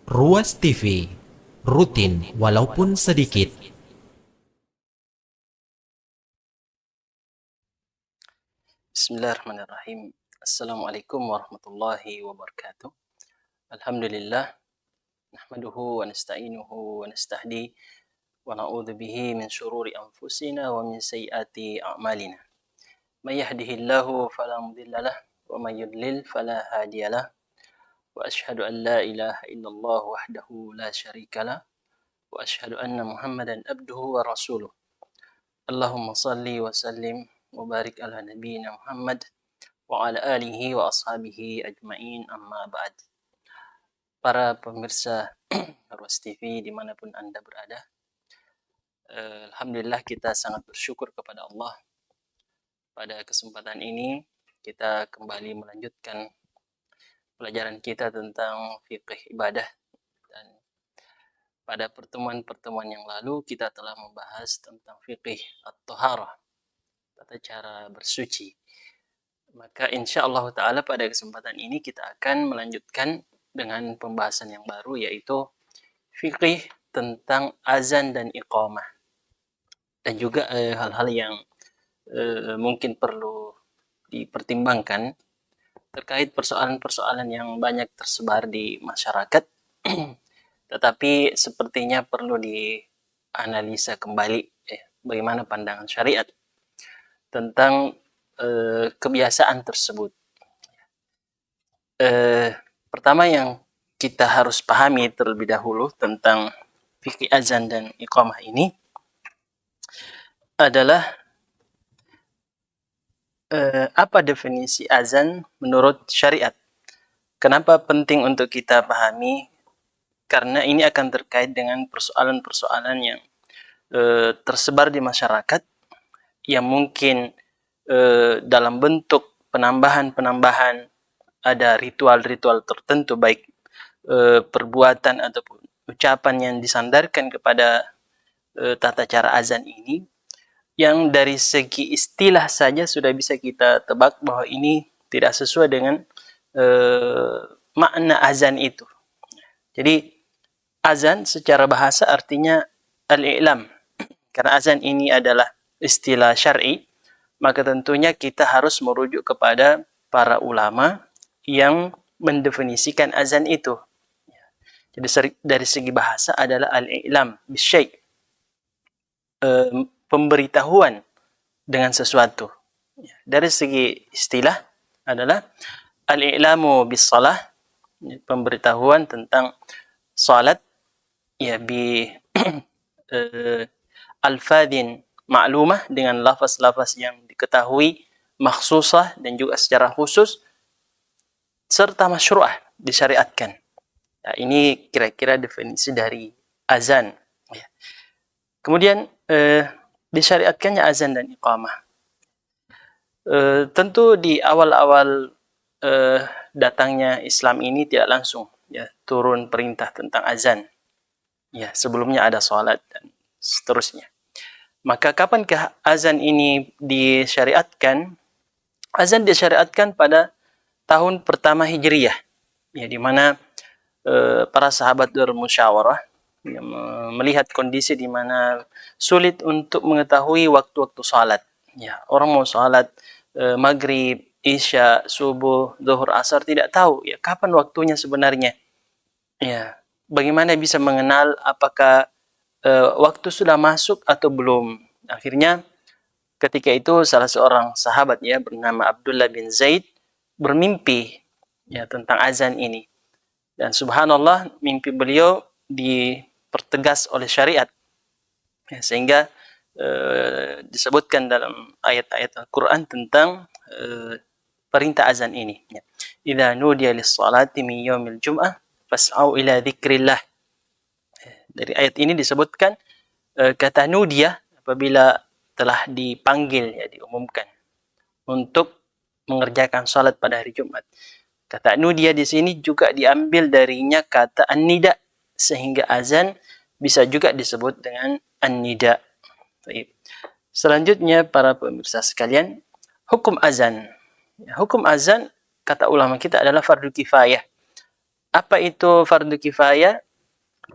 Ruas TV, rutin walaupun sedikit. Bismillahirrahmanirrahim. Assalamualaikum warahmatullahi wabarakatuh. Alhamdulillah, nahmaduhu wa nasta'inuhu wa nastahdi wa na'udzu bihi min syururi anfusina wa min sayyiati a'malina. May yahdihillahu fala mudhillalah wa may yudlil fala hadiyalah. Wa asyhadu an la ilaha illallah wahdahu la syarikalah wa asyhadu anna Muhammadan abduhu wa rasuluh. Allahumma salli wa sallim wa barik ala nabiyyina Muhammad wa ala alihi wa ashabihi ajma'in, amma ba'd. Para pemirsa Ruas TV dimanapun Anda berada, Alhamdulillah kita sangat bersyukur kepada Allah. Pada kesempatan ini kita kembali melanjutkan pelajaran kita tentang fikih ibadah, dan pada pertemuan-pertemuan yang lalu kita telah membahas tentang fikih at-thaharah, tata cara bersuci. Maka insya Allah ta'ala pada kesempatan ini kita akan melanjutkan dengan pembahasan yang baru, yaitu fikih tentang azan dan iqamah, dan juga hal-hal yang mungkin perlu dipertimbangkan terkait persoalan-persoalan yang banyak tersebar di masyarakat tetapi sepertinya perlu dianalisa kembali bagaimana pandangan syariat tentang kebiasaan tersebut. Pertama yang kita harus pahami terlebih dahulu tentang fikih azan dan iqamah ini adalah apa definisi azan menurut syariat. Kenapa penting untuk kita pahami? Karena ini akan terkait dengan persoalan-persoalan yang tersebar di masyarakat yang mungkin dalam bentuk penambahan-penambahan ada ritual-ritual tertentu, baik perbuatan ataupun ucapan yang disandarkan kepada tata cara azan ini, yang dari segi istilah saja sudah bisa kita tebak bahwa ini tidak sesuai dengan makna azan itu. Jadi azan secara bahasa artinya al-i'lam. Karena azan ini adalah istilah syar'i, maka tentunya kita harus merujuk kepada para ulama yang mendefinisikan azan itu. Jadi dari segi bahasa adalah al-i'lam bisyai', pemberitahuan dengan sesuatu. Dari segi istilah adalah al-i'lamu bis-shalah, pemberitahuan tentang salat ya bi alfadhin ma'lumah, dengan lafaz-lafaz yang diketahui, makhsusah dan juga secara khusus, serta masyru'ah, disyariatkan. Nah, ini kira-kira definisi dari azan. Kemudian disyariatkannya azan dan iqamah. Tentu di awal-awal datangnya Islam ini tidak langsung turun perintah tentang azan. Sebelumnya ada salat dan seterusnya. Maka kapankah azan ini disyariatkan? Azan disyariatkan pada tahun pertama Hijriyah, di mana para sahabat bermusyawarah melihat kondisi di mana sulit untuk mengetahui waktu-waktu salat. Orang mau salat maghrib, isya, subuh, zuhur, asar, tidak tahu kapan waktunya sebenarnya. Bagaimana bisa mengenal apakah waktu sudah masuk atau belum? Akhirnya ketika itu salah seorang sahabat bernama Abdullah bin Zaid bermimpi tentang azan ini, dan subhanallah mimpi beliau dipertegas oleh syariat, sehingga disebutkan dalam ayat-ayat Al-Quran tentang perintah azan ini. Idza nudiya lis-salati min yaumil jum'ah fas'au ila dzikrillah. Dari ayat ini disebutkan kata nudiya apabila telah dipanggil, diumumkan untuk mengerjakan salat pada hari Jumat. Kata nudiya di sini juga diambil darinya kata an-nida, sehingga azan bisa juga disebut dengan an-nida. Selanjutnya para pemirsa sekalian, hukum azan. Hukum azan kata ulama kita adalah fardu kifayah. Apa itu fardu kifayah?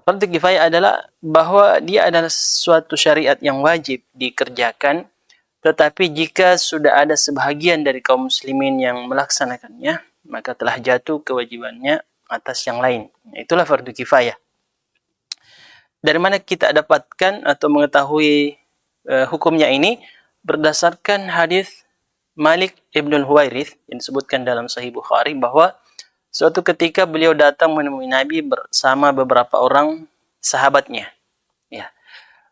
Fardu kifayah adalah bahwa dia adalah suatu syariat yang wajib dikerjakan, tetapi jika sudah ada sebahagian dari kaum muslimin yang melaksanakannya, maka telah jatuh kewajibannya atas yang lain. Itulah fardu kifayah. Dari mana kita dapatkan atau mengetahui hukumnya ini? Berdasarkan hadis Malik ibn Huwairith yang disebutkan dalam Sahih Bukhari bahwa suatu ketika beliau datang menemui Nabi bersama beberapa orang sahabatnya. Ya.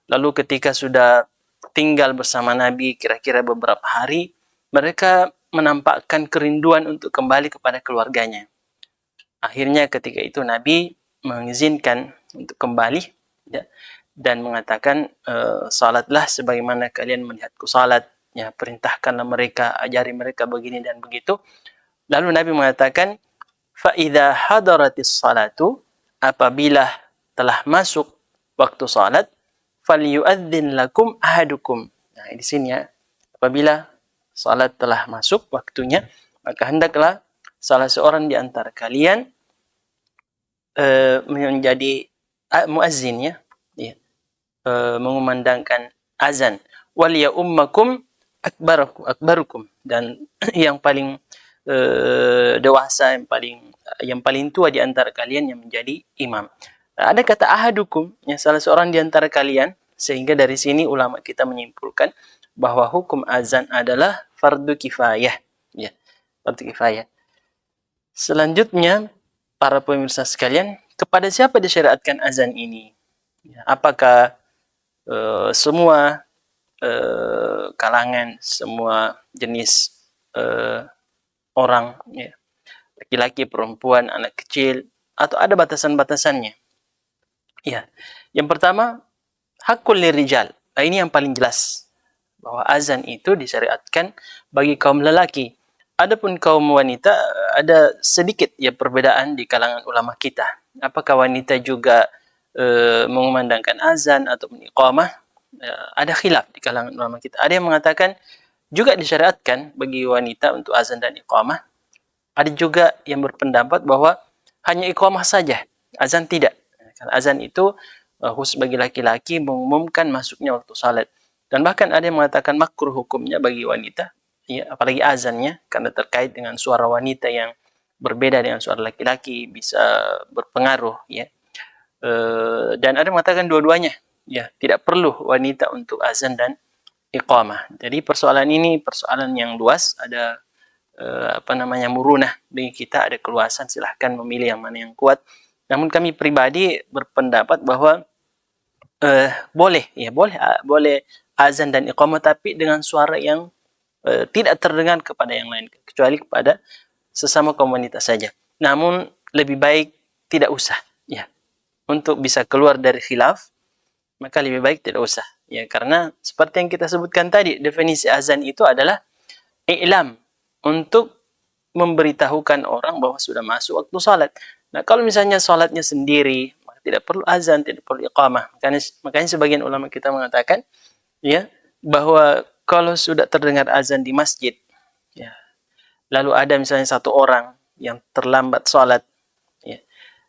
Lalu ketika sudah tinggal bersama Nabi kira-kira beberapa hari, mereka menampakkan kerinduan untuk kembali kepada keluarganya. Akhirnya ketika itu Nabi mengizinkan untuk kembali, ya, dan mengatakan, salatlah sebagaimana kalian melihatku salat, ya, perintahkanlah mereka, ajari mereka begini dan begitu. Lalu Nabi mengatakan, fa idza hadaratis salatu, apabila telah masuk waktu salat, falyu'adzin lakum ahadukum. Nah, di sini ya, apabila salat telah masuk waktunya, maka hendaklah salah seorang di antara kalian menjadi muazzin, ya, mengumandangkan azan. Wal ya ummakum akbarukum, dan yang paling dewasa, yang paling tua di antara kalian yang menjadi imam. Ada kata ahadukum, yang salah seorang di antara kalian, sehingga dari sini ulama kita menyimpulkan bahwa hukum azan adalah fardu kifayah, ya, fardu kifayah. Selanjutnya, para pemirsa sekalian, kepada siapa disyariatkan azan ini? Apakah semua kalangan, semua jenis orang, ya, laki-laki, perempuan, anak kecil, atau ada batasan-batasannya? Ya, yang pertama, hakul lirijal. Nah, ini yang paling jelas, bahwa azan itu disyariatkan bagi kaum lelaki. Adapun kaum wanita, ada sedikit ya perbedaan di kalangan ulama kita. Apakah wanita juga mengumandangkan azan atau iqamah? Ada khilaf di kalangan ulama kita. Ada yang mengatakan juga disyariatkan bagi wanita untuk azan dan iqamah. Ada juga yang berpendapat bahwa hanya iqamah saja, azan tidak. Karena azan itu khusus bagi laki-laki, mengumumkan masuknya waktu salat. Dan bahkan ada yang mengatakan makruh hukumnya bagi wanita, ya, apalagi azannya, karena terkait dengan suara wanita yang berbeda dengan suara laki-laki, bisa berpengaruh, ya. Dan ada yang mengatakan dua-duanya, ya, tidak perlu wanita untuk azan dan iqamah. Jadi persoalan ini persoalan yang luas, ada murunah bagi kita, ada keluasan, silahkan memilih yang mana yang kuat. Namun kami pribadi berpendapat bahwa boleh azan dan iqamah, tapi dengan suara yang tidak terdengar kepada yang lain, kecuali kepada sesama komunitas saja. Namun lebih baik tidak usah, ya. Untuk bisa keluar dari khilaf, maka lebih baik tidak usah, ya, karena seperti yang kita sebutkan tadi, definisi azan itu adalah i'lam, untuk memberitahukan orang bahwa sudah masuk waktu salat. Nah, kalau misalnya salatnya sendiri, maka tidak perlu azan, tidak perlu iqamah. Makanya sebagian ulama kita mengatakan, ya, bahwa kalau sudah terdengar azan di masjid, ya, lalu ada misalnya satu orang yang terlambat sholat, ya,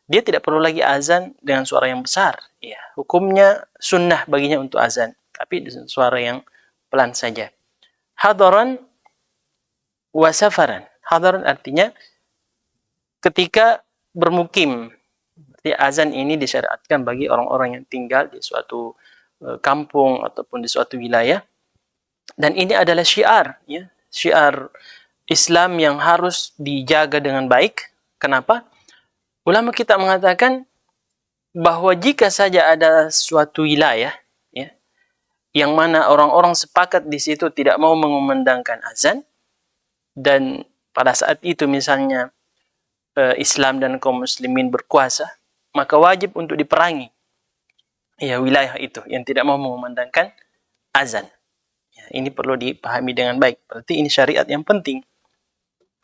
dia tidak perlu lagi azan dengan suara yang besar, ya, hukumnya sunnah baginya untuk azan, tapi dengan suara yang pelan saja. Hadaran wa safaran. Hadaran artinya ketika bermukim. Berarti azan ini disyariatkan bagi orang-orang yang tinggal di suatu kampung ataupun di suatu wilayah. Dan ini adalah syiar, ya, syiar Islam yang harus dijaga dengan baik. Kenapa? Ulama kita mengatakan bahwa jika saja ada suatu wilayah, ya, yang mana orang-orang sepakat di situ tidak mau mengumandangkan azan, dan pada saat itu misalnya Islam dan kaum muslimin berkuasa, maka wajib untuk diperangi, ya, wilayah itu yang tidak mau mengumandangkan azan. Ya, ini perlu dipahami dengan baik. Berarti ini syariat yang penting.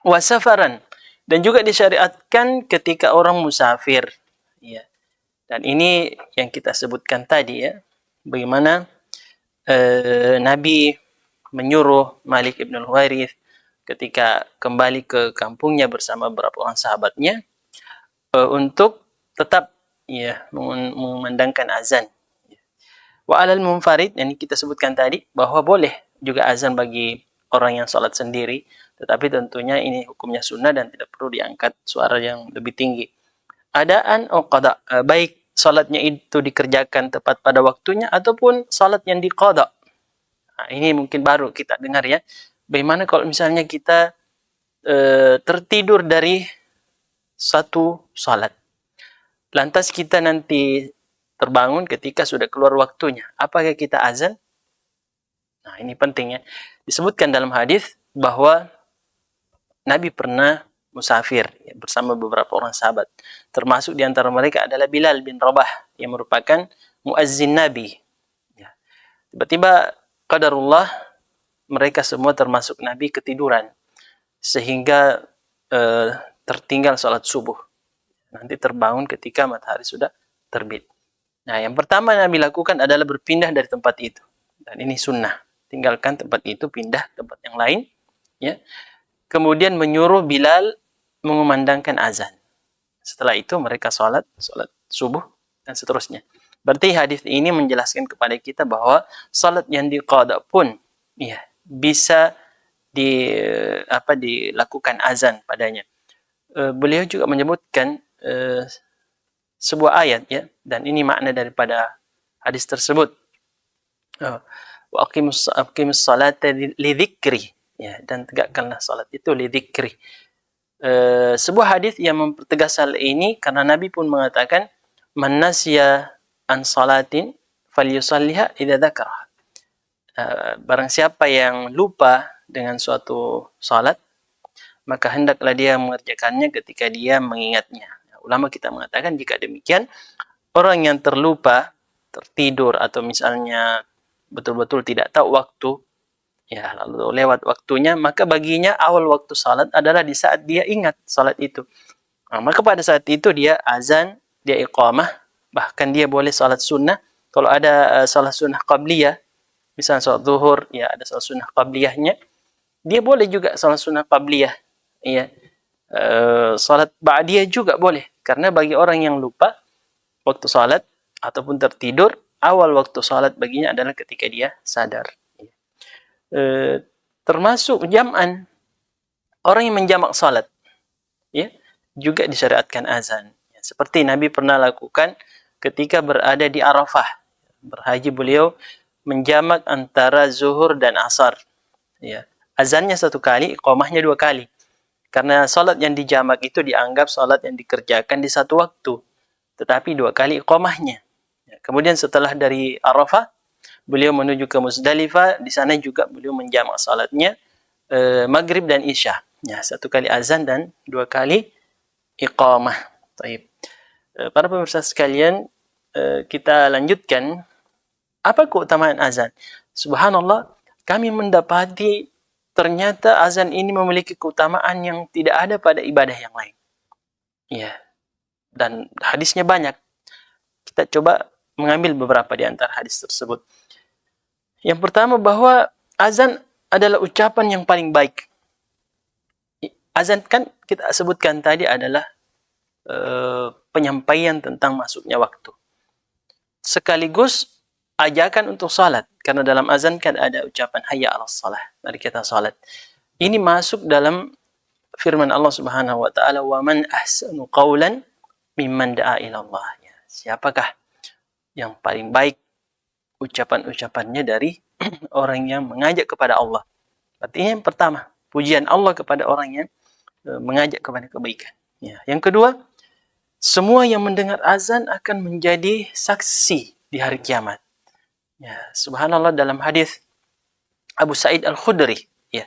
Wasafaran, dan juga disyariatkan ketika orang musafir, ya. Dan ini yang kita sebutkan tadi, ya, bagaimana Nabi menyuruh Malik ibn Huwairith ketika kembali ke kampungnya bersama beberapa orang sahabatnya untuk tetap mengumandangkan azan. Wa alal munfarid, yang kita sebutkan tadi, bahwa boleh juga azan bagi orang yang sholat sendiri, tetapi tentunya ini hukumnya sunnah dan tidak perlu diangkat suara yang lebih tinggi. Adaan atau qada, baik sholatnya itu dikerjakan tepat pada waktunya ataupun sholat yang diqada. Nah, ini mungkin baru kita dengar ya. Bagaimana kalau misalnya kita tertidur dari satu sholat, lantas kita nanti terbangun ketika sudah keluar waktunya, apakah kita azan? Nah, ini penting ya. Disebutkan dalam hadis bahwa Nabi pernah musafir ya, bersama beberapa orang sahabat. Termasuk di antara mereka adalah Bilal bin Rabah yang merupakan muazzin Nabi. Ya. Tiba-tiba qadarullah mereka semua termasuk Nabi ketiduran sehingga tertinggal sholat subuh. Nanti terbangun ketika matahari sudah terbit. Nah, yang pertama Nabi lakukan adalah berpindah dari tempat itu. Dan ini sunnah. Tinggalkan tempat itu, pindah tempat yang lain. Ya. Kemudian menyuruh Bilal mengumandangkan azan. Setelah itu mereka sholat subuh, dan seterusnya. Berarti hadis ini menjelaskan kepada kita bahwa sholat yang diqada pun ya, bisa dilakukan azan padanya. Beliau juga menyebutkan sebuah ayat ya, dan ini makna daripada hadis tersebut. Wa aqimus salata lidzikri, ya, dan tegakkanlah salat itu lidzikri. Sebuah hadis yang mempertegas hal ini karena Nabi pun mengatakan man nasiya an salatin falyusalliha idza dzakara. Barang siapa yang lupa dengan suatu salat, maka hendaklah dia mengerjakannya ketika dia mengingatnya. Ulama kita mengatakan jika demikian, orang yang terlupa, tertidur, atau misalnya betul-betul tidak tahu waktu, ya lalu lewat waktunya, maka baginya awal waktu salat adalah di saat dia ingat salat itu. Nah, maka pada saat itu dia azan, dia iqamah, bahkan dia boleh salat sunnah. Kalau ada salat sunnah qabliyah, misalnya salat zuhur, ya ada salat sunnah qabliyahnya, dia boleh juga salat sunnah qabliyah. Ya. Salat ba'diyah juga boleh, karena bagi orang yang lupa waktu salat ataupun tertidur, awal waktu salat baginya adalah ketika dia sadar. Termasuk jam'an, orang yang menjamak salat ya, juga disyariatkan azan ya, seperti Nabi pernah lakukan ketika berada di Arafah. Berhaji beliau menjamak antara zuhur dan asar ya. Azannya satu kali, iqamahnya dua kali. Karena salat yang dijamak itu dianggap salat yang dikerjakan di satu waktu, tetapi dua kali iqamahnya. Kemudian setelah dari Arafah, beliau menuju ke Muzdalifah. Di sana juga beliau menjamak salatnya maghrib dan isya. Ya, satu kali azan dan dua kali iqamah. Baik. Para pemirsa sekalian, kita lanjutkan. Apa keutamaan azan? Subhanallah, kami mendapati ternyata azan ini memiliki keutamaan yang tidak ada pada ibadah yang lain. Ya. Dan hadisnya banyak. Kita coba mengambil beberapa di antara hadis tersebut. Yang pertama bahwa azan adalah ucapan yang paling baik. Azan kan kita sebutkan tadi adalah penyampaian tentang masuknya waktu. Sekaligus ajakan untuk salat, karena dalam azan kan ada ucapan hayya 'alas shalah, mari kita salat. Ini masuk dalam firman Allah Subhanahu wa taala, wa man ahsanu qawlan mimman da'a ila Allah. Ya, siapakah yang paling baik ucapan-ucapannya dari orang yang mengajak kepada Allah. Artinya yang pertama, pujian Allah kepada orang yang mengajak kepada kebaikan. Ya. Yang kedua, semua yang mendengar azan akan menjadi saksi di hari kiamat. Ya, subhanallah, dalam hadis Abu Sa'id Al-Khudri, ya,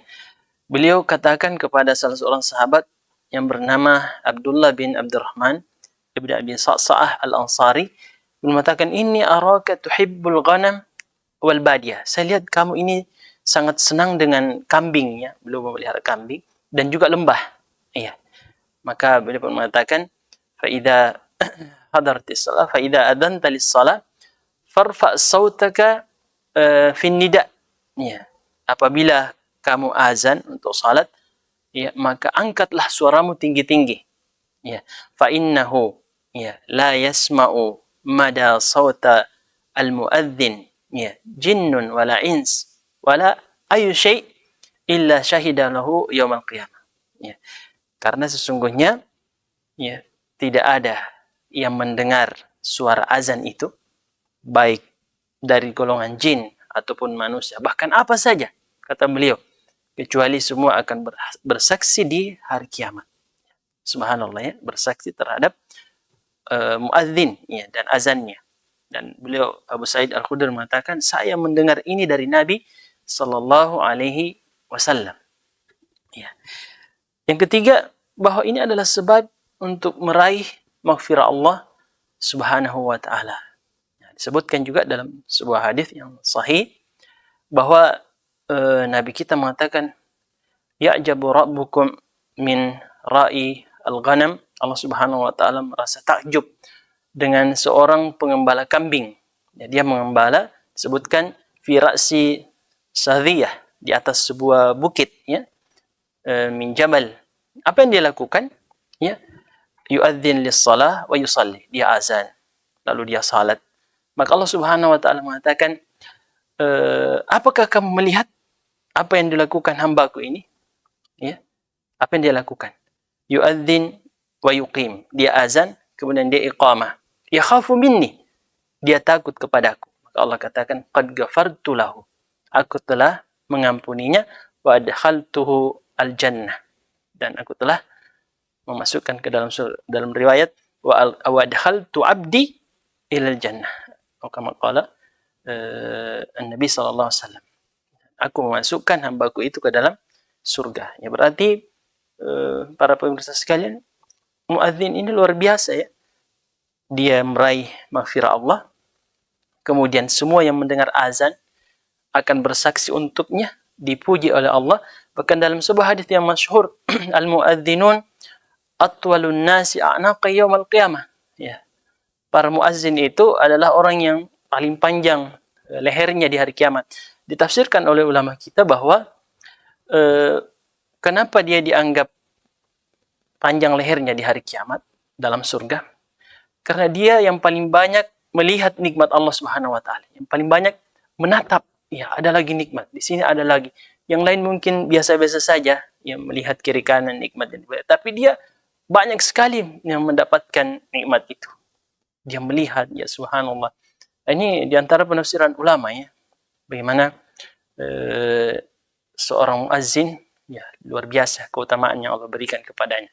beliau katakan kepada salah seorang sahabat yang bernama Abdullah bin Abdurrahman ibn Abi Sa'sa'ah Al-Ansari, beliau mengatakan, inni araka tuhibbul ghanam wal badiyah. Saya lihat kamu ini sangat senang dengan kambing, ya, beliau memelihara kambing dan juga lembah. Iya. Maka beliau pun mengatakan, fa idza hadartis shalah fa idza adanta lis shalah farfa sautaka fin nida. Ya. Apabila kamu azan untuk salat, ya, maka angkatlah suaramu tinggi-tinggi. Ya, fa innahu ya la yasma'u mada sawta al-muadzin ya jinnun wala ins wala ayu syai' illa syahida lahu yaumal qiyamah. Ya, karena sesungguhnya ya tidak ada yang mendengar suara azan itu baik dari golongan jin ataupun manusia, bahkan apa saja kata beliau, kecuali semua akan bersaksi di hari kiamat. Subhanallah ya, bersaksi terhadap muadzin ya, dan azannya. Dan beliau Abu Sa'id Al-Khudri mengatakan, saya mendengar ini dari Nabi sallallahu alaihi wasallam. Ya. Yang ketiga, bahwa ini adalah sebab untuk meraih maghfirah Allah Subhanahu wa taala. Disebutkan juga dalam sebuah hadis yang sahih bahwa Nabi kita mengatakan, ya'jabu rabbukum min ra'i al-ghanam. Allah Subhanahu wa taala merasa takjub dengan seorang pengembala kambing. Ya, dia mengembala, disebutkan fi ra'si sadhiyah, di atas sebuah bukit ya, min jabal. Apa yang dia lakukan? Ya, yu'adzin lis-shalah wa yusalli. Dia azan, lalu dia salat. Maka Allah Subhanahu wa taala mengatakan, apakah kamu melihat apa yang dilakukan hambaku ini? Ya. Apa yang dia lakukan? Yu'adzin wa yuqim. Dia azan, kemudian dia iqamah. Yakhafu minni. Dia takut kepadaku. Maka Allah katakan, qad ghafartu lahu. Aku telah mengampuninya, wa adkhaltuhu al-jannah. Dan aku telah memasukkan ke dalam riwayat, wa adkhaltu abdi ilal jannah. Kama qala Nabi sallallahu alaihi wasallam. Aku memasukkan hambaku itu ke dalam surga. Ya berarti para pemirsa sekalian, muadzin ini luar biasa ya. Dia meraih maghfirah Allah. Kemudian semua yang mendengar azan akan bersaksi untuknya, dipuji oleh Allah. Bahkan dalam sebuah hadis yang masyhur, al-muadzinun atwalun nasi a'naqa yaumal qiyamah. Ya. Para muazzin itu adalah orang yang paling panjang lehernya di hari kiamat. Ditafsirkan oleh ulama kita bahwa kenapa dia dianggap panjang lehernya di hari kiamat dalam surga? Karena dia yang paling banyak melihat nikmat Allah Subhanahu wa taala, yang paling banyak menatap, ya ada lagi nikmat, di sini ada lagi. Yang lain mungkin biasa-biasa saja, yang melihat kiri kanan nikmat dan tapi dia banyak sekali yang mendapatkan nikmat itu. Dia melihat, ya subhanallah. Ini diantara penafsiran ulama ya, bagaimana seorang muazzin ya luar biasa keutamaan yang Allah berikan kepadanya.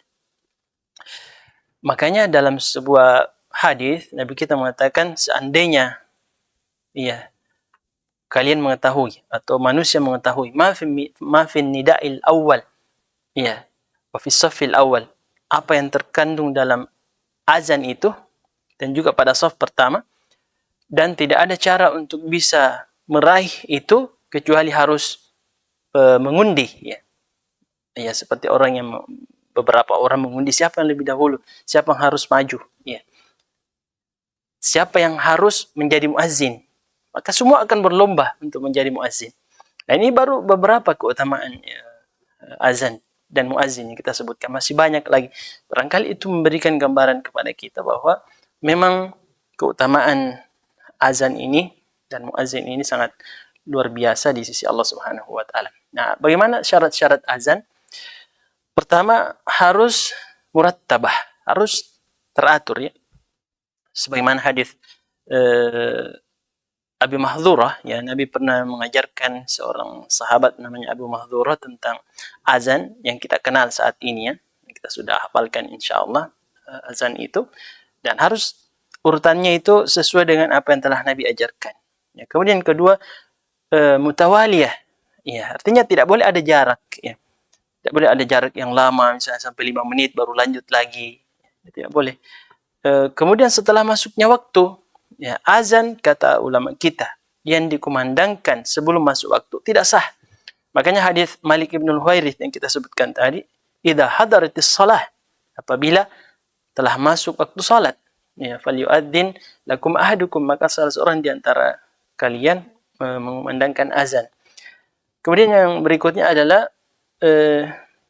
Makanya dalam sebuah hadis Nabi kita mengatakan, seandainya ya kalian mengetahui atau manusia mengetahui ma fi nida'il awal ya wa fi saffil awal, apa yang terkandung dalam azan itu dan juga pada saf pertama, dan tidak ada cara untuk bisa meraih itu kecuali harus mengundi ya. Ya seperti orang yang beberapa orang mengundi siapa yang lebih dahulu, siapa yang harus maju ya. Siapa yang harus menjadi muazzin, maka semua akan berlomba untuk menjadi muazzin. Nah, ini baru beberapa keutamaan ya, azan dan muazzin yang kita sebutkan, masih banyak lagi. Barangkali itu memberikan gambaran kepada kita bahwa memang keutamaan azan ini dan muazzin ini sangat luar biasa di sisi Allah Subhanahu wa taala. Nah, bagaimana syarat-syarat azan? Pertama, harus murattabah, harus teratur ya. Sebagaimana hadis Abi Mahdhurah ya, Nabi pernah mengajarkan seorang sahabat namanya Abu Mahdhurah tentang azan yang kita kenal saat ini ya. Kita sudah hafalkan insyaallah azan itu, dan harus urutannya itu sesuai dengan apa yang telah Nabi ajarkan. Ya, kemudian kedua, mutawaliyah. Ya, artinya tidak boleh ada jarak ya. Tidak boleh ada jarak yang lama, misalnya sampai 5 menit baru lanjut lagi. Tidak boleh. Kemudian setelah masuknya waktu, ya, azan kata ulama kita yang dikumandangkan sebelum masuk waktu tidak sah. Makanya hadis Malik ibn Huwairits yang kita sebutkan tadi, idza hadaratis shalah, apabila telah masuk waktu salat, ya, falyu'adzin lakum ahadukum, maka salah seorang di antara kalian mengumandangkan azan. Kemudian yang berikutnya adalah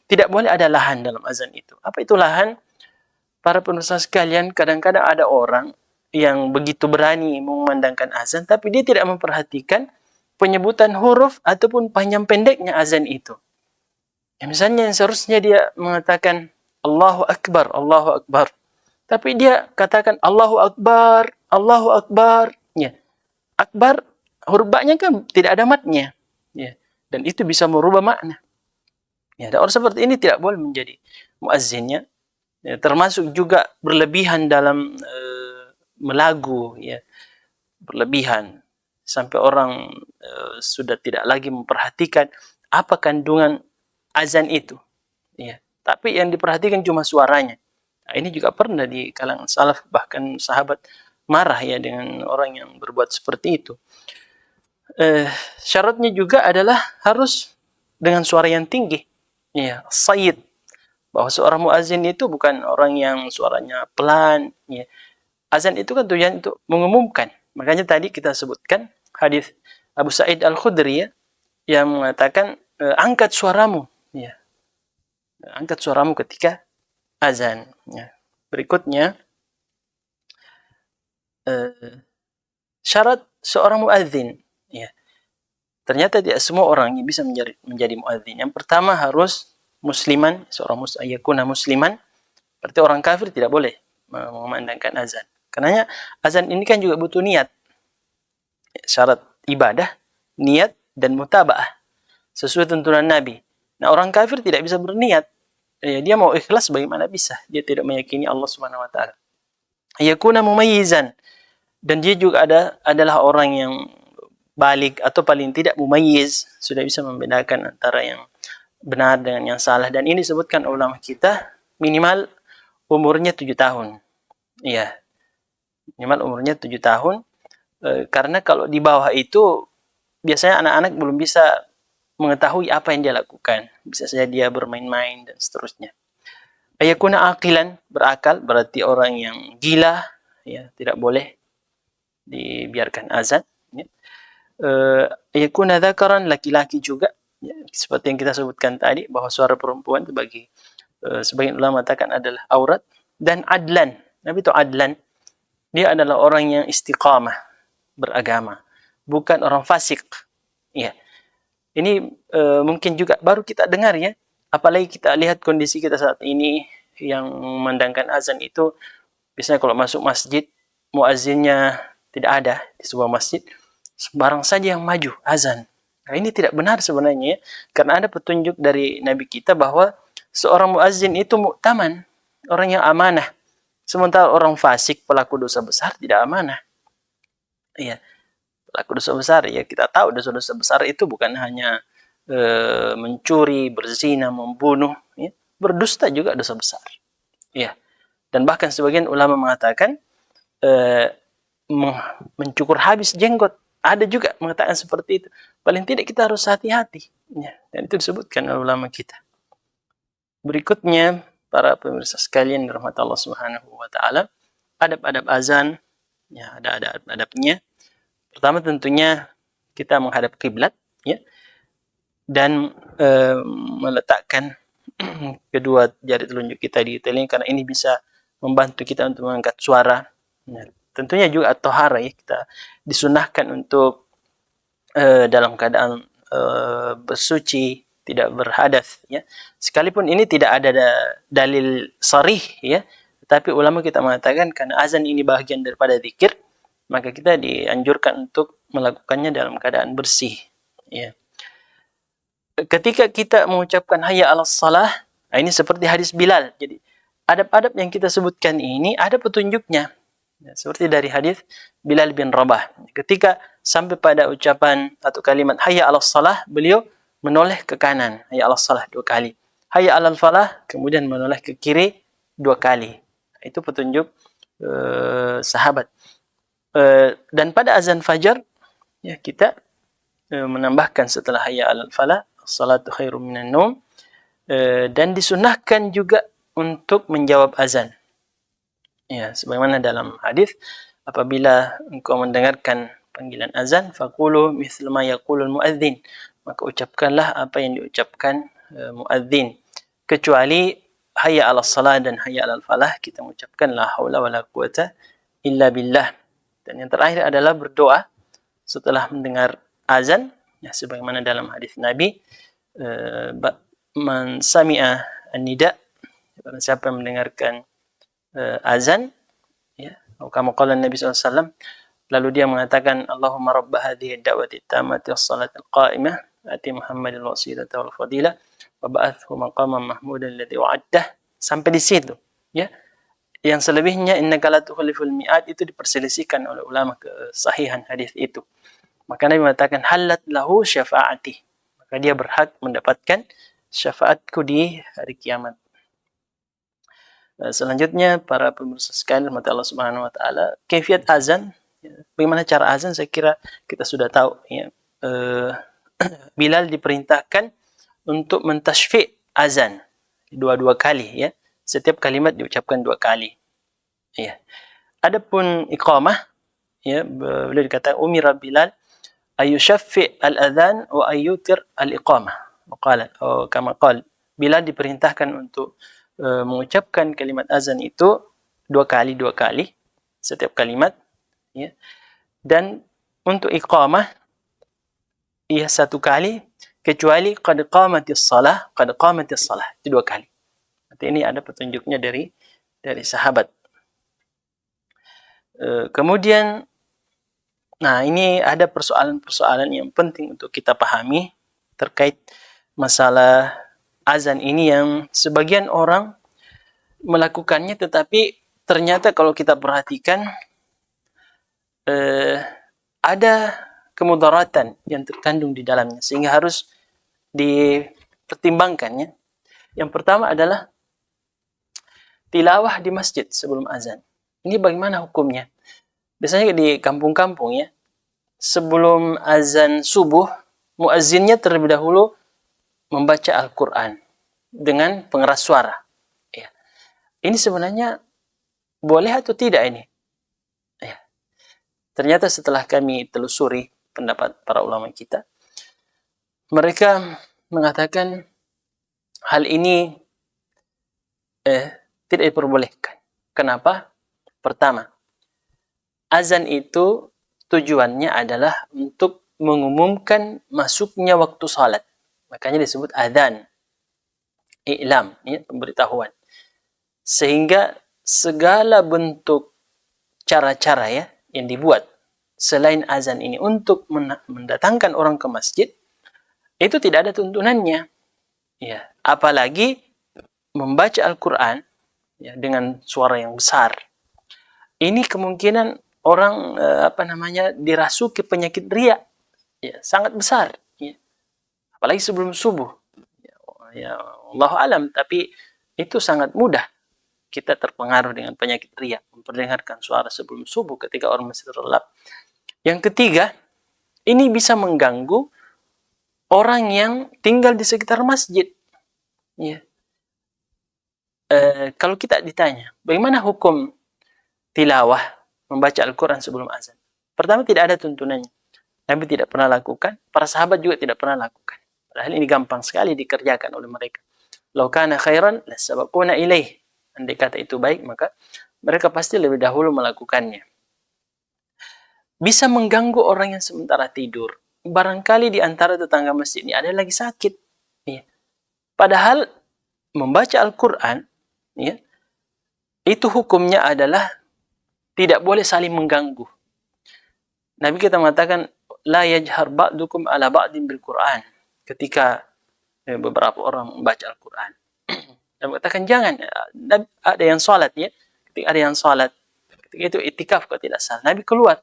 tidak boleh ada lahan dalam azan itu. Apa itu lahan? para pemirsa sekalian, kadang-kadang ada orang yang begitu berani mengumandangkan azan, tapi dia tidak memperhatikan penyebutan huruf ataupun panjang pendeknya azan itu. Ya, misalnya yang seharusnya dia mengatakan Allahu Akbar, Allahu Akbar. Tapi dia katakan Allahu Akbar, Allahu Akbar. Ya. Akbar, huruf ba-nya kan tidak ada matnya. Ya. Dan itu bisa merubah makna. Ya, ada orang seperti ini tidak boleh menjadi muazzinnya. Ya, termasuk juga berlebihan dalam melagu, ya. Berlebihan sampai orang sudah tidak lagi memperhatikan apa kandungan azan itu, ya. Tapi yang diperhatikan cuma suaranya. Nah, ini juga pernah di kalangan salaf, bahkan sahabat marah ya dengan orang yang berbuat seperti itu. Syaratnya juga adalah harus dengan suara yang tinggi, ya, sayyid. Bahwa seorang muazin itu bukan orang yang suaranya pelan, ya. Azan itu kan tujuan untuk mengumumkan. Makanya tadi kita sebutkan hadis Abu Sa'id Al-Khudri, ya, yang mengatakan angkat suaramu, ya. Angkat suaramu ketika azan. Ya. Berikutnya, syarat seorang muadzin. Ya. Ternyata tidak semua orang yang bisa menjadi muadzin. Yang pertama harus musliman, seorang yakuna musliman. Berarti orang kafir tidak boleh mengumandangkan azan. Karena azan ini kan juga butuh niat. Syarat ibadah, niat, dan mutaba'ah. Sesuai tuntunan Nabi. Nah, orang kafir tidak bisa berniat. Dia mau ikhlas bagaimana bisa? Dia tidak meyakini Allah Subhanahu wa taala. Yakuna mumayyizan, dan dia juga adalah orang yang balik atau paling tidak mumayyiz, sudah bisa membedakan antara yang benar dengan yang salah. Dan ini disebutkan ulama kita minimal umurnya 7 tahun. Iya. Minimal umurnya 7 tahun. Karena kalau di bawah itu biasanya anak-anak belum bisa mengetahui apa yang dia lakukan. Bisa saja dia bermain-main dan seterusnya. Ayakuna aqilan, berakal, berarti orang yang gila, ya, tidak boleh dibiarkan azan. Ya. Ayakuna dzakaran, laki-laki juga, ya, seperti yang kita sebutkan tadi, bahwa suara perempuan itu bagi sebagian ulama mengatakan adalah aurat. Dan adlan, Nabi itu adlan, dia adalah orang yang istiqamah beragama, bukan orang fasik. Ya. Ini mungkin juga baru kita dengar, ya. Apalagi kita lihat kondisi kita saat ini yang memandangkan azan itu, biasanya kalau masuk masjid, muazzinnya tidak ada di sebuah masjid, sembarang saja yang maju azan. Nah, ini tidak benar sebenarnya, ya. Karena ada petunjuk dari Nabi kita bahwa seorang muazzin itu mu'taman, orang yang amanah. Sementara orang fasik, pelaku dosa besar, tidak amanah. Iya. Pelaku dosa besar, ya, kita tahu dosa-dosa besar itu bukan hanya mencuri, berzina, membunuh, ya. Berdusta juga dosa besar, ya. Dan bahkan sebagian ulama mengatakan mencukur habis jenggot, ada juga mengatakan seperti itu. Paling tidak kita harus hati-hati, ya. Dan itu disebutkan oleh ulama kita. Berikutnya, para pemirsa sekalian dirahmati Allah Subhanahu wa taala, adab-adab azan, ya, ada adab-adabnya. Pertama tentunya kita menghadap kiblat, ya, dan meletakkan kedua jari telunjuk kita di telinga, karena ini bisa membantu kita untuk mengangkat suara. Ya, tentunya juga at-thaharah, ya, kita disunahkan untuk dalam keadaan bersuci, tidak berhadas, ya. Sekalipun ini tidak ada dalil sharih, ya, tetapi ulama kita mengatakan karena azan ini bagian daripada zikir, maka kita dianjurkan untuk melakukannya dalam keadaan bersih, ya. Ketika kita mengucapkan hayya 'alas shalah, nah ini seperti hadis Bilal. Jadi adab-adab yang kita sebutkan ini ada petunjuknya. Ya, seperti dari hadis Bilal bin Rabah. Ketika sampai pada ucapan atau kalimat hayya 'alas shalah, beliau menoleh ke kanan, hayya 'alas shalah 2 kali. Hayya 'alal falah, kemudian menoleh ke kiri 2 kali. Itu petunjuk sahabat. Dan pada azan fajar, ya, kita menambahkan setelah hayya 'alal falah, salatu khairum minan naum, dan disunahkan juga untuk menjawab azan. Ya, sebagaimana dalam hadis, apabila engkau mendengarkan panggilan azan, faqulu mithla ma yaqulul muadzin, maka ucapkanlah apa yang diucapkan muadzin, kecuali hayya 'alas salah dan hayya 'alal falah, kita mengucapkan la haula wala quwata illa billah. Dan yang terakhir adalah berdoa setelah mendengar azan, ya sebagaimana dalam hadis Nabi, man sami'a an-nida, barang siapa yang mendengarkan azan, ya, atau kama qala Nabi SAW, lalu dia mengatakan Allahumma rabb hadhihi ad-da'wati at-tammati was-salati al-qa'imah ati Muhammadil wasilata wal fadilah wa ba'athu maqaman mahmudan alladhi wa'addah, sampai di situ, ya. Yang selebihnya innaka la tukhliful mi'ad itu diperselisihkan oleh ulama kesahihan hadis itu. Maka Nabi mengatakan halat lahu syafaati, maka dia berhak mendapatkan syafaatku di hari kiamat. Selanjutnya para pemirsa sekalian rahmat Allah Subhanahu wa taala, kaifiat azan, bagaimana cara azan saya kira kita sudah tahu, ya. Bilal diperintahkan untuk mentasfi' azan dua kali, ya. Setiap kalimat diucapkan 2 kali. Ya. Adapun iqamah, ya, boleh dikatakan umira Bilal ayushaffi' al-adhan wa ayutir al-iqamah. Qala kama qala, Bilal diperintahkan untuk mengucapkan kalimat azan itu 2 kali setiap kalimat, ya. Dan untuk iqamah ia 1 kali, kecuali qad qamatis salah itu 2 kali. Nanti ini ada petunjuknya dari sahabat. Kemudian, nah ini ada persoalan-persoalan yang penting untuk kita pahami terkait masalah azan ini, yang sebagian orang melakukannya, tetapi ternyata kalau kita perhatikan ada kemudaratan yang terkandung di dalamnya, sehingga harus dipertimbangkannya. Yang pertama adalah tilawah di masjid sebelum azan. Ini bagaimana hukumnya? Biasanya di kampung-kampung, ya, sebelum azan subuh, muazzinnya terlebih dahulu membaca Al-Quran dengan pengeras suara. Ya. Ini sebenarnya boleh atau tidak ini? Ya. Ternyata setelah kami telusuri pendapat para ulama kita, mereka mengatakan hal ini tidak diperbolehkan. Kenapa? Pertama, azan itu tujuannya adalah untuk mengumumkan masuknya waktu salat. Makanya disebut adzan, i'lam, ya, pemberitahuan. Sehingga segala bentuk cara-cara, ya, yang dibuat selain azan ini untuk mendatangkan orang ke masjid, itu tidak ada tuntunannya. Ya, apalagi membaca Al-Quran, ya, dengan suara yang besar. Ini kemungkinan orang dirasuki penyakit riya, ya, sangat besar, ya. Apalagi sebelum subuh, ya Allah alam, tapi itu sangat mudah kita terpengaruh dengan penyakit riya, memperdengarkan suara sebelum subuh ketika orang masih terlelap. Yang ketiga, ini bisa mengganggu orang yang tinggal di sekitar masjid, ya. Kalau kita ditanya bagaimana hukum tilawah membaca Al-Quran sebelum azan, pertama tidak ada tuntunannya. Nabi tidak pernah lakukan, para sahabat juga tidak pernah lakukan. Padahal ini gampang sekali dikerjakan oleh mereka. Lau kana khairan lasabaquna ilaih. Andai kata itu baik, maka mereka pasti lebih dahulu melakukannya. Bisa mengganggu orang yang sementara tidur. Barangkali di antara tetangga masjid ini ada lagi sakit, ya. Padahal membaca Al-Quran, ya, itu hukumnya adalah tidak boleh saling mengganggu. Nabi kita mengatakan la yajhar ba'dukum ala ba'din bil Quran, ketika beberapa orang membaca Al-Quran. Nabi katakan jangan, ada yang salat, ya, ketika ada yang salat, ketika itu itikaf kalau tidak salah, Nabi keluar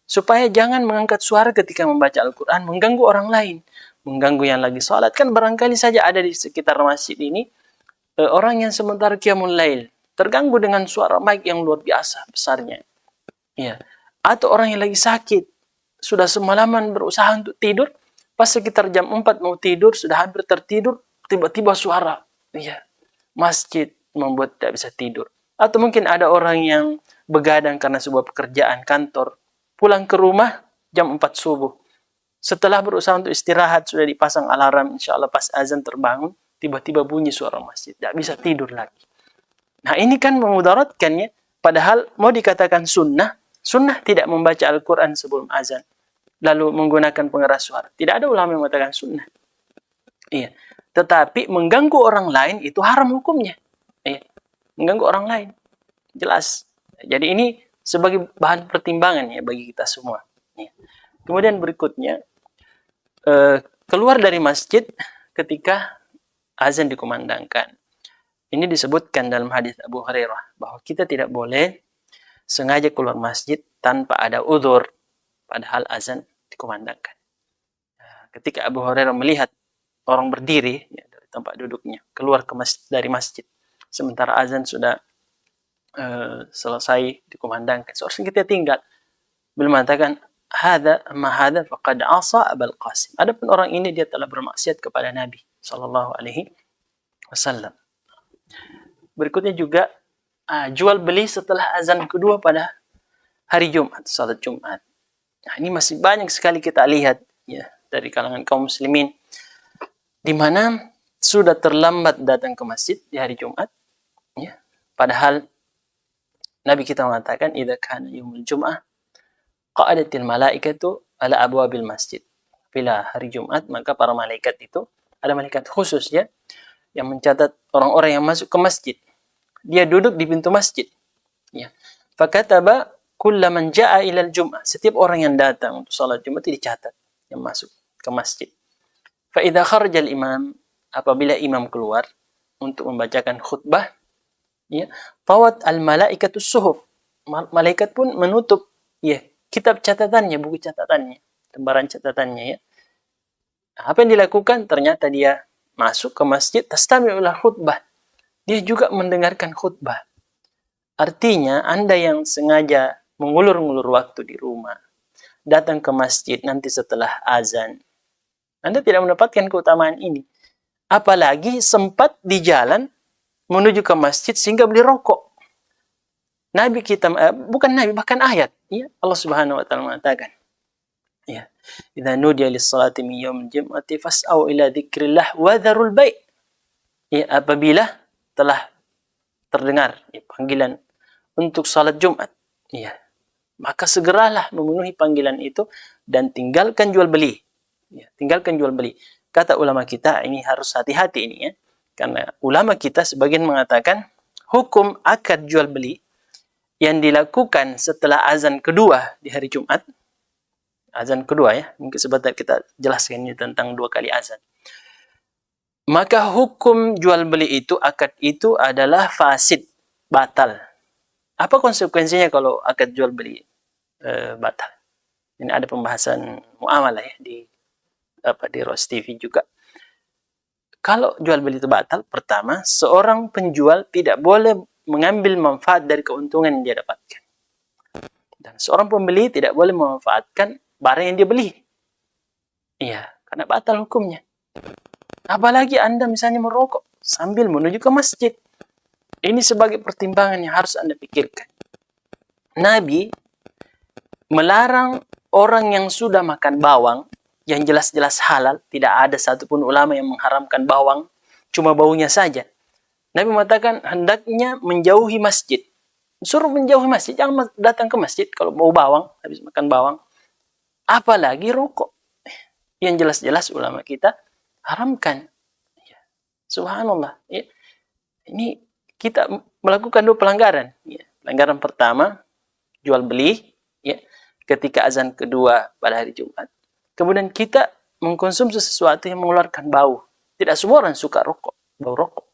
supaya jangan mengangkat suara ketika membaca Al-Quran, mengganggu orang lain, mengganggu yang lagi salat. Kan barangkali saja ada di sekitar masjid ini orang yang sementara qiyamul lail terganggu dengan suara mic yang luar biasa besarnya, ya. Atau orang yang lagi sakit, sudah semalaman berusaha untuk tidur, pas sekitar jam 4 mau tidur, sudah hampir tertidur, tiba-tiba suara, ya, masjid membuat tidak bisa tidur. Atau mungkin ada orang yang begadang karena sebuah pekerjaan kantor, pulang ke rumah jam 4 subuh. Setelah berusaha untuk istirahat, sudah dipasang alarm, insya Allah pas azan terbangun, tiba-tiba bunyi suara masjid, tidak bisa tidur lagi. Nah ini kan memudaratkan ya, padahal mau dikatakan sunnah, sunnah tidak membaca Al-Quran sebelum azan, lalu menggunakan pengeras suara. Tidak ada ulama yang mengatakan sunnah. Iya. Tetapi mengganggu orang lain itu haram hukumnya. Iya. Mengganggu orang lain. Jelas. Jadi ini sebagai bahan pertimbangan ya bagi kita semua. Iya. Kemudian berikutnya, keluar dari masjid ketika azan dikumandangkan. Ini disebutkan dalam hadis Abu Hurairah bahwa kita tidak boleh sengaja keluar masjid tanpa ada udzur padahal azan dikumandangkan. Ketika Abu Hurairah melihat orang berdiri ya, dari tempat duduknya keluar dari masjid sementara azan sudah selesai dikumandangkan, seharusnya kita tinggal. Beliau mengatakan, "Hadza ma hadza faqad asa Abul Qasim." Adapun orang ini dia telah bermaksiat kepada Nabi sallallahu alaihi wasallam. Berikutnya juga jual beli setelah azan kedua pada hari Jumat, salat Jumat. Nah, ini masih banyak sekali kita lihat ya dari kalangan kaum muslimin di mana sudah terlambat datang ke masjid di hari Jumat ya. Padahal Nabi kita mengatakan idza kana yaumul jum'ah qa'adatil malaikatu ala abwabil masjid. Bila hari Jumat maka para malaikat itu ada malaikat khusus ya yang mencatat orang-orang yang masuk ke masjid. Dia duduk di pintu masjid. Ya. Fakataba kullaman jaa ilal jum'ah. Setiap orang yang datang untuk salat Jumat dicatat yang masuk ke masjid. Fa idza kharajal imam, apabila imam keluar untuk membacakan khutbah, ya, tawat al malaikatus suhuf. Malaikat pun menutup ya kitab catatannya, buku catatannya, lembaran catatannya ya. Apa yang dilakukan? Ternyata dia masuk ke masjid tastami'ul khutbah. Dia juga mendengarkan khutbah. Artinya, Anda yang sengaja mengulur-ngulur waktu di rumah, datang ke masjid nanti setelah azan, Anda tidak mendapatkan keutamaan ini. Apalagi sempat di jalan menuju ke masjid sehingga beli rokok. Nabi kita, bukan Nabi, bahkan ayat. Ya, Allah Subhanahu wa Ta'ala mengatakan, ya, idza nudiya lis-salati min yaumil jum'ati fas'au ila dzikrillah wa dzarul bai'. Ya, apabila telah terdengar ya, panggilan untuk salat Jumat, ya, maka segeralah memenuhi panggilan itu dan tinggalkan jual beli. Ya, tinggalkan jual beli. Kata ulama kita ini harus hati-hati ini ya, karena ulama kita sebagian mengatakan hukum akad jual beli yang dilakukan setelah azan kedua di hari Jumat, azan kedua ya, mungkin sebentar kita jelaskan ini tentang 2 kali azan. Maka hukum jual beli itu, akad itu adalah fasid, batal. Apa konsekuensinya kalau akad jual beli batal? Ini ada pembahasan muamalah ya di Ros TV juga. Kalau jual beli itu batal, pertama, seorang penjual tidak boleh mengambil manfaat dari keuntungan yang dia dapatkan. Dan seorang pembeli tidak boleh memanfaatkan barang yang dia beli. Iya, karena batal hukumnya. Apalagi Anda misalnya merokok sambil menuju ke masjid. Ini sebagai pertimbangan yang harus Anda pikirkan. Nabi melarang orang yang sudah makan bawang, yang jelas-jelas halal, tidak ada satupun ulama yang mengharamkan bawang, cuma baunya saja. Nabi mengatakan hendaknya menjauhi masjid. Suruh menjauhi masjid, jangan datang ke masjid kalau bau bawang, habis makan bawang. Apalagi rokok. Yang jelas-jelas ulama kita haramkan. Ya. Subhanallah. Ya. Ini kita melakukan 2 pelanggaran. Ya. Pelanggaran pertama, jual beli ya, ketika azan kedua pada hari Jumat. Kemudian kita mengkonsumsi sesuatu yang mengeluarkan bau. Tidak semua orang suka rokok, bau rokok.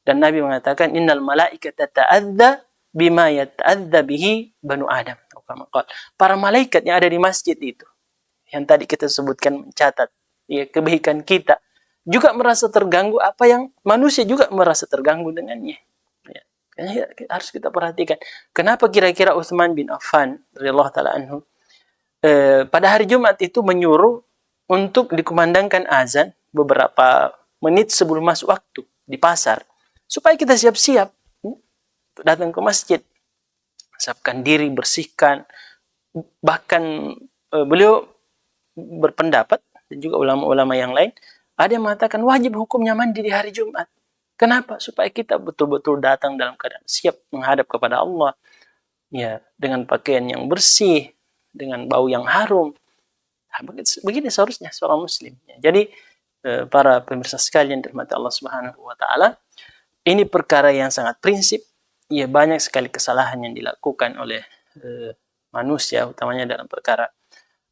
Dan Nabi mengatakan, innal malaikata ta'adza bima yata'adza bihi banu Adam. Para malaikat yang ada di masjid itu, yang tadi kita sebutkan mencatat ya, kebaikan kita, juga merasa terganggu apa yang manusia juga merasa terganggu dengannya. Ya. Harus kita perhatikan. Kenapa kira-kira Utsman bin Affan radhiyallahu taala anhu pada hari Jumat itu menyuruh untuk dikumandangkan azan beberapa menit sebelum masuk waktu di pasar supaya kita siap-siap datang ke masjid, siapkan diri, bersihkan. Bahkan beliau berpendapat dan juga ulama-ulama yang lain Ada yang mengatakan wajib hukumnya mandi di hari Jumat. Kenapa? Supaya kita betul-betul datang dalam keadaan siap menghadap kepada Allah, ya, dengan pakaian yang bersih, dengan bau yang harum. Nah, begini seharusnya seorang muslim. Jadi para pemirsa sekalian dirahmati Allah Subhanahu wa taala, ini perkara yang sangat prinsip. Ya, banyak sekali kesalahan yang dilakukan oleh manusia, utamanya dalam perkara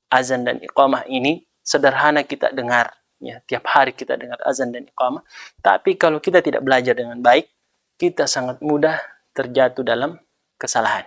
azan dan iqamah ini. Sederhana kita dengar, ya, tiap hari kita dengar azan dan iqamah, tapi kalau kita tidak belajar dengan baik, kita sangat mudah terjatuh dalam kesalahan.